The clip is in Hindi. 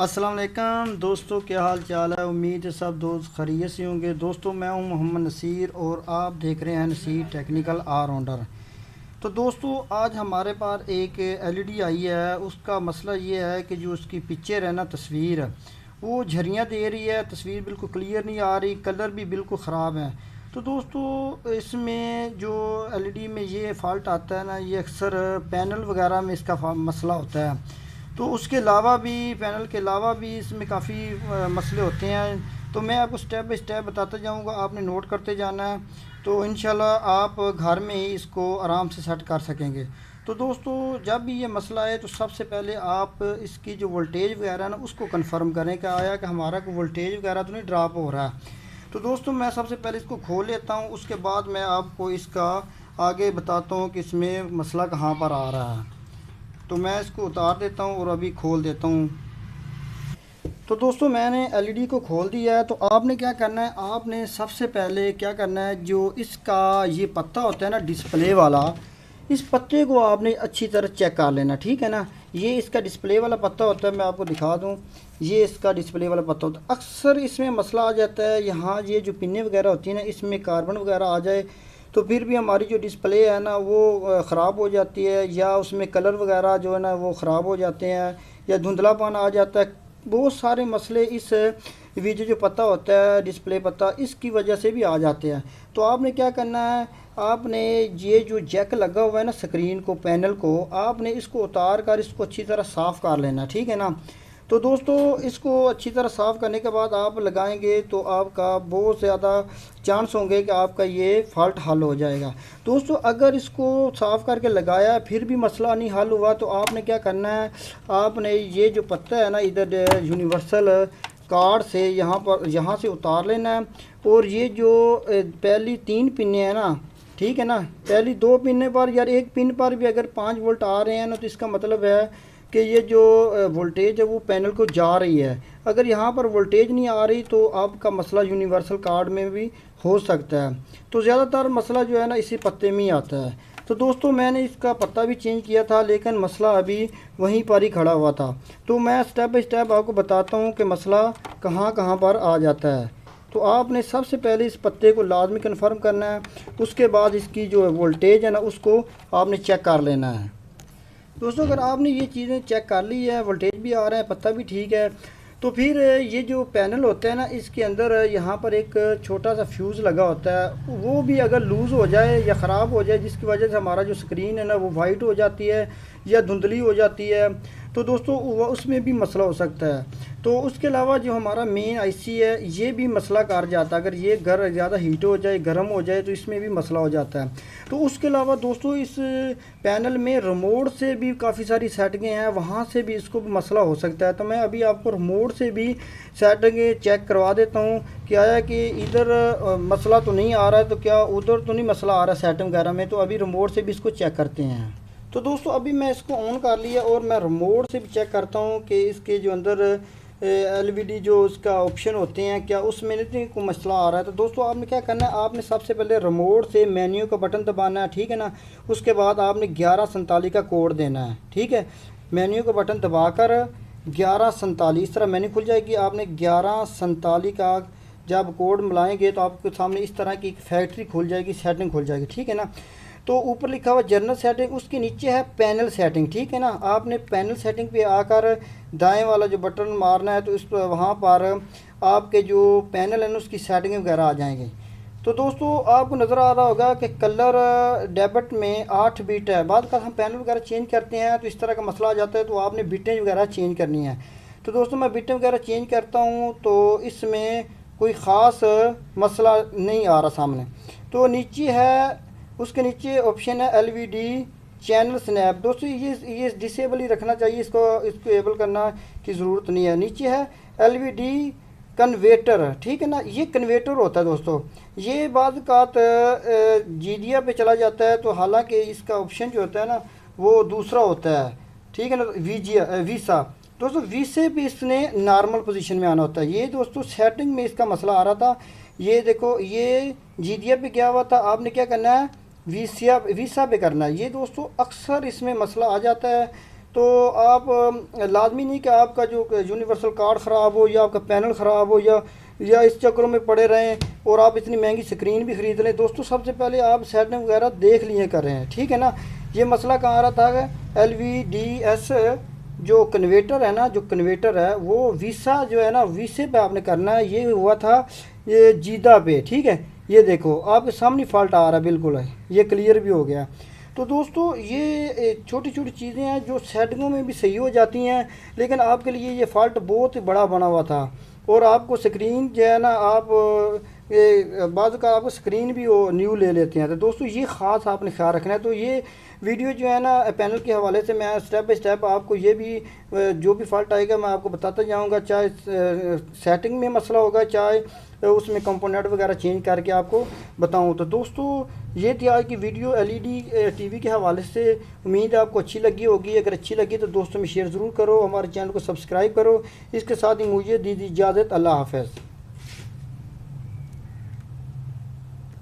अस्सलाम वालेकुम दोस्तों, क्या हाल चाल है। उम्मीद है सब दोस्त खैरियत से होंगे। दोस्तों मैं हूं मोहम्मद नसीर और आप देख रहे हैं नसीर टेक्निकल ऑलराउंडर। तो दोस्तों आज हमारे पास एक एलईडी आई है। उसका मसला ये है कि जो उसकी पिक्चर है ना, तस्वीर, वो झरियाँ दे रही है। तस्वीर बिल्कुल क्लियर नहीं आ रही, कलर भी बिल्कुल ख़राब है। तो दोस्तों इसमें जो एलईडी में ये फ़ाल्ट आता है ना, ये अक्सर पैनल वगैरह में इसका मसला होता है। तो उसके अलावा भी, पैनल के अलावा भी इसमें काफ़ी मसले होते हैं। तो मैं आपको स्टेप बाय स्टेप बताता जाऊंगा, आपने नोट करते जाना है। तो इंशाल्लाह आप घर में ही इसको आराम से सेट कर सकेंगे। तो दोस्तों जब भी ये मसला है तो सबसे पहले आप इसकी जो वोल्टेज वगैरह है ना, उसको कंफर्म करें कि आया कि हमारा को वोल्टेज वगैरह तो नहीं ड्रॉप हो रहा है। तो दोस्तों मैं सबसे पहले इसको खोल लेता हूँ, उसके बाद मैं आपको इसका आगे बताता हूँ कि इसमें मसला कहाँ पर आ रहा है। तो मैं इसको उतार देता हूँ और अभी खोल देता हूँ। तो दोस्तों मैंने एलईडी को खोल दिया है। तो आपने क्या करना है, आपने सबसे पहले क्या करना है, जो इसका ये पत्ता होता है ना डिस्प्ले वाला, इस पत्ते को आपने अच्छी तरह चेक कर लेना, ठीक है ना। ये इसका डिस्प्ले वाला पत्ता होता है, मैं आपको दिखा दूँ। ये इसका डिस्प्ले वाला पत्ता होता है। अक्सर इसमें मसला आ जाता है, यहाँ ये जो पिनें वगैरह होती है ना, इसमें कार्बन वगैरह आ जाए तो फिर भी हमारी जो डिस्प्ले है ना वो ख़राब हो जाती है, या उसमें कलर वगैरह जो है ना वो ख़राब हो जाते हैं, या धुंधलापन आ जाता है। बहुत सारे मसले इस वीडियो जो पता होता है, डिस्प्ले पता, इसकी वजह से भी आ जाते हैं। तो आपने क्या करना है, आपने ये जो जैक लगा हुआ है ना स्क्रीन को, पैनल को, आपने इसको उतार कर इसको अच्छी तरह साफ़ कर लेना, ठीक है ना। तो दोस्तों इसको अच्छी तरह साफ़ करने के बाद आप लगाएंगे तो आपका बहुत ज़्यादा चांस होंगे कि आपका ये फ़ाल्ट हल हो जाएगा। दोस्तों अगर इसको साफ़ करके लगाया फिर भी मसला नहीं हल हुआ तो आपने क्या करना है, आपने ये जो पत्ता है ना इधर यूनिवर्सल कार्ड से यहाँ से उतार लेना है। और ये जो पहली 3 पिने हैं ना, ठीक है ना, पहली 2 पिने पर, यार एक पिन पर भी अगर 5 वोल्ट आ रहे हैं ना, तो इसका मतलब है कि ये जो वोल्टेज है वो पैनल को जा रही है। अगर यहाँ पर वोल्टेज नहीं आ रही तो आपका मसला यूनिवर्सल कार्ड में भी हो सकता है। तो ज़्यादातर मसला जो है ना इसी पत्ते में ही आता है। तो दोस्तों मैंने इसका पत्ता भी चेंज किया था, लेकिन मसला अभी वहीं पर ही खड़ा हुआ था। तो मैं स्टेप बाय स्टेप आपको बताता हूँ कि मसला कहाँ कहाँ पर आ जाता है। तो आपने सबसे पहले इस पत्ते को लाजमी कन्फर्म करना है, उसके बाद इसकी जो वोल्टेज है ना उसको आपने चेक कर लेना है। दोस्तों अगर आपने ये चीज़ें चेक कर ली है, वोल्टेज भी आ रहा है, पत्ता भी ठीक है, तो फिर ये जो पैनल होता है ना, इसके अंदर यहाँ पर एक छोटा सा फ्यूज़ लगा होता है, वो भी अगर लूज़ हो जाए या ख़राब हो जाए, जिसकी वजह से हमारा जो स्क्रीन है ना वो वाइट हो जाती है या धुंधली हो जाती है, तो दोस्तों उसमें भी मसला हो सकता है। तो उसके अलावा जो हमारा मेन आईसी है, ये भी मसला कर जाता है। अगर ये घर ज़्यादा हीट हो जाए, गर्म हो जाए, तो इसमें भी मसला हो जाता है। तो उसके अलावा दोस्तों इस पैनल में रिमोट से भी काफ़ी सारी सेटिंगें हैं, वहाँ से भी इसको मसला हो सकता है। तो मैं अभी आपको रिमोट से भी सेटिंगें चेक करवा देता हूँ कि आया कि इधर मसला तो नहीं आ रहा है, तो क्या उधर तो नहीं मसला आ रहा है सेटिंग वगैरह में। तो अभी रिमोट से भी इसको चेक करते हैं। तो दोस्तों अभी मैं इसको ऑन कर लिया और मैं रिमोट से भी चेक करता हूँ कि इसके जो अंदर एलवीडी जो उसका ऑप्शन होते हैं, क्या उसमें नहीं कोई मसला आ रहा है। तो दोस्तों आपने क्या करना है, आपने सबसे पहले रिमोट से मेन्यू का बटन दबाना है, ठीक है ना। उसके बाद आपने 1147 का कोड देना है, ठीक है। मेन्यू का बटन दबाकर 1147 इस तरह मेन्यू खुल जाएगी। आपने 1147 का जब कोड मिलाएंगे तो आपके सामने इस तरह की फैक्ट्री खुल जाएगी, सेटिंग खुल जाएगी, ठीक है ना। तो ऊपर लिखा हुआ जनरल सेटिंग, उसके नीचे है पैनल सेटिंग, ठीक है ना। आपने पैनल सेटिंग पे आकर दाएं वाला जो बटन मारना है, तो इस वहाँ पर आपके जो पैनल है ना उसकी सेटिंग वगैरह आ जाएंगे। तो दोस्तों आपको नज़र आ रहा होगा कि कलर डेबिट में 8 बिट है। बाद का हम पैनल वगैरह चेंज करते हैं तो इस तरह का मसला आ जाता है, तो आपने बिटें वगैरह चेंज करनी है। तो दोस्तों मैं बिटें वगैरह चेंज करता हूँ तो इसमें कोई ख़ास मसला नहीं आ रहा सामने। तो नीचे है, उसके नीचे ऑप्शन है एलवीडी चैनल स्नैप। दोस्तों ये डिसेबल ही रखना चाहिए, इसको एबल करना की ज़रूरत नहीं है। नीचे है एलवीडी कन्वेटर, ठीक है ना। ये कन्वेटर होता है दोस्तों, ये बाद का जीडिया पे चला जाता है, तो हालांकि इसका ऑप्शन जो होता है ना वो दूसरा होता है, ठीक है ना, वीसा। दोस्तों वीसे पे इसने नॉर्मल पोजीशन में आना होता है। ये दोस्तों सेटिंग में इसका मसला आ रहा था। ये देखो ये जीडिया पे गया हुआ था, आपने क्या करना है वीसा पे करना है। ये दोस्तों अक्सर इसमें मसला आ जाता है। तो आप लाजमी नहीं कि आपका जो यूनिवर्सल कार्ड ख़राब हो या आपका पैनल ख़राब हो या इस चक्करों में पड़े रहें और आप इतनी महंगी स्क्रीन भी ख़रीद लें। दोस्तों सबसे पहले आप सेटिंग वगैरह देख लिए कर रहे हैं, ठीक है ना। ये मसला कहाँ आ रहा था, LVDS जो कन्वेटर है ना, जो कन्वेटर है वो वीसा जो है ना, वीसे पे आपने करना है। ये हुआ था ये जीदा पे, ठीक है। ये देखो आपके सामने फॉल्ट आ रहा है, बिल्कुल है, ये क्लियर भी हो गया। तो दोस्तों ये छोटी छोटी चीज़ें हैं जो सेटिंगों में भी सही हो जाती हैं, लेकिन आपके लिए ये फॉल्ट बहुत ही बड़ा बना हुआ था। और आपको स्क्रीन जो है ना, आप बाद का आपको स्क्रीन भी वो न्यू ले लेते हैं। तो दोस्तों ये ख़ास आपने ख्याल रखना है। तो ये वीडियो जो है ना पैनल के हवाले से मैं स्टेप बाय स्टेप आपको ये भी जो भी फॉल्ट आएगा मैं आपको बताता जाऊंगा, चाहे सेटिंग में मसला होगा, चाहे उसमें कंपोनेंट वगैरह चेंज करके आपको बताऊं। तो दोस्तों ये थी आज की वीडियो LED TV के हवाले से। उम्मीद है आपको अच्छी लगी होगी। अगर अच्छी लगी तो दोस्तों में शेयर ज़रूर करो, हमारे चैनल को सब्सक्राइब करो। इसके साथ ही मुझे दीजिए इजाज़त। अल्लाह हाफ़िज़।